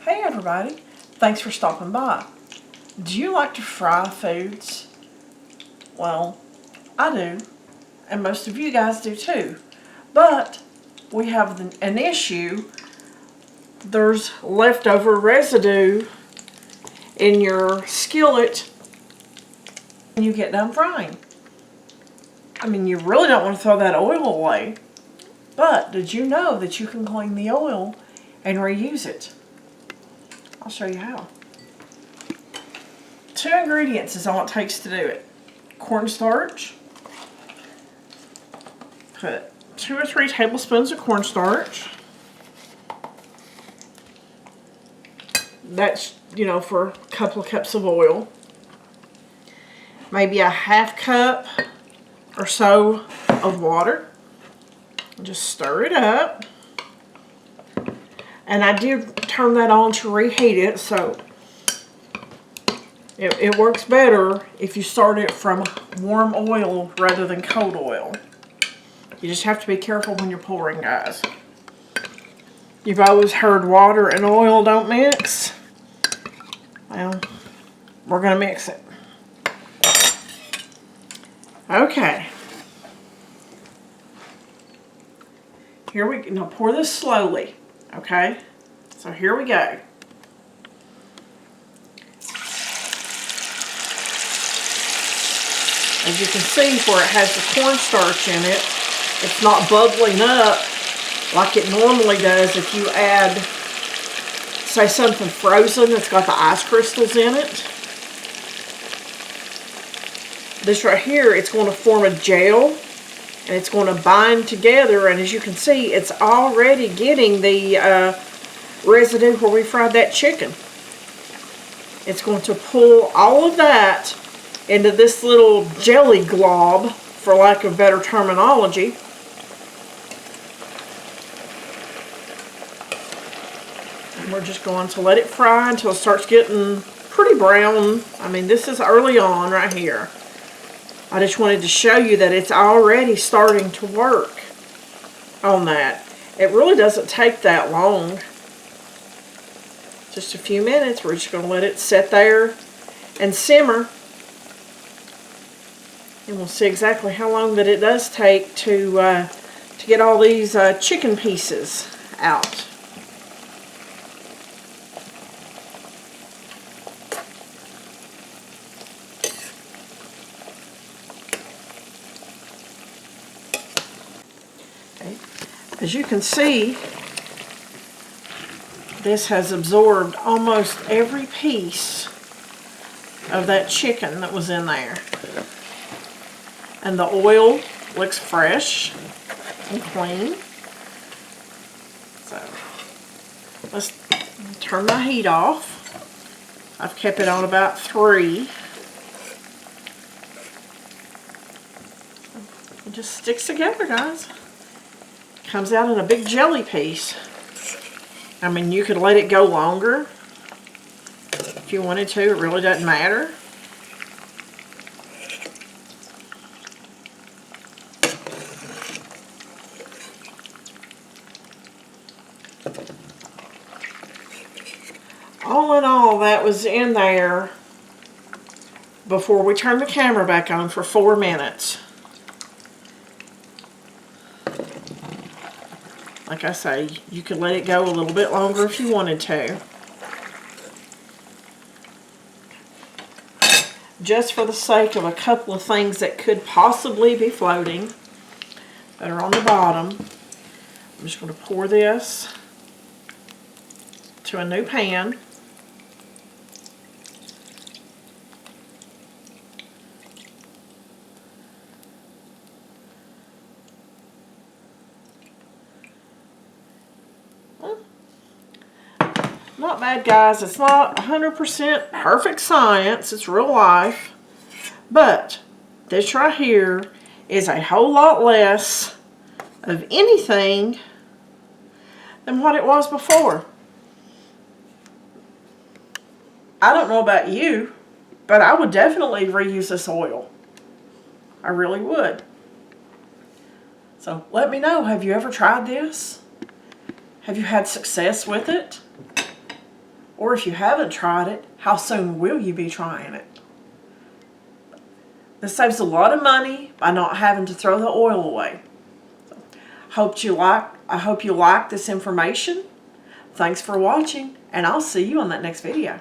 Hey everybody, thanks for stopping by. Do you like to fry foods? Well, I do, and most of you guys do too. But we have an issue. There's leftover residue in your skillet when you get done frying. I mean, you really don't want to throw that oil away. But did you know that you can clean the oil and reuse it? I'll show you how. 2 ingredients is all it takes to do it. Cornstarch. Put 2 or 3 tablespoons of cornstarch. That's, for a couple of cups of oil. Maybe a ½ cup or so of water. Just stir it up. And I did turn that on to reheat it, so it works better if you start it from warm oil rather than cold oil. You just have to be careful when you're pouring, guys. You've always heard water and oil don't mix. Well, we're going to mix it. Okay. Here we go. Now pour this slowly. Okay, so here we go. As you can see, where it has the cornstarch in it, it's not bubbling up like it normally does if you add, say, something frozen that's got the ice crystals in it. This right here, it's going to form a gel. And it's going to bind together, and as you can see, it's already getting the residue where we fried that chicken. It's going to pull all of that into this little jelly glob, for lack of better terminology. And we're just going to let it fry until it starts getting pretty brown. I mean, this is early on right here. I just wanted to show you that it's already starting to work on that. It really doesn't take that long. Just a few minutes. We're just going to let it sit there and simmer. And we'll see exactly how long that it does take to get all these chicken pieces out. As you can see, this has absorbed almost every piece of that chicken that was in there. And the oil looks fresh and clean. So, let's turn my heat off. I've kept it on about 3. It just sticks together, guys. Comes out in a big jelly piece. I mean, you could let it go longer if you wanted to. It really doesn't matter. All in all, that was in there before we turned the camera back on for 4 minutes. Like I say, you could let it go a little bit longer if you wanted to. Just for the sake of a couple of things that could possibly be floating that are on the bottom, I'm just going to pour this to a new pan. Not bad, guys. It's not 100% perfect science. It's real life. But this right here is a whole lot less of anything than what it was before. I don't know about you, but I would definitely reuse this oil. I really would. So let me know, have you ever tried this? Have you had success with it? Or if you haven't tried it, how soon will you be trying it? This saves a lot of money by not having to throw the oil away. I hope you like this information. Thanks for watching, and I'll see you on that next video.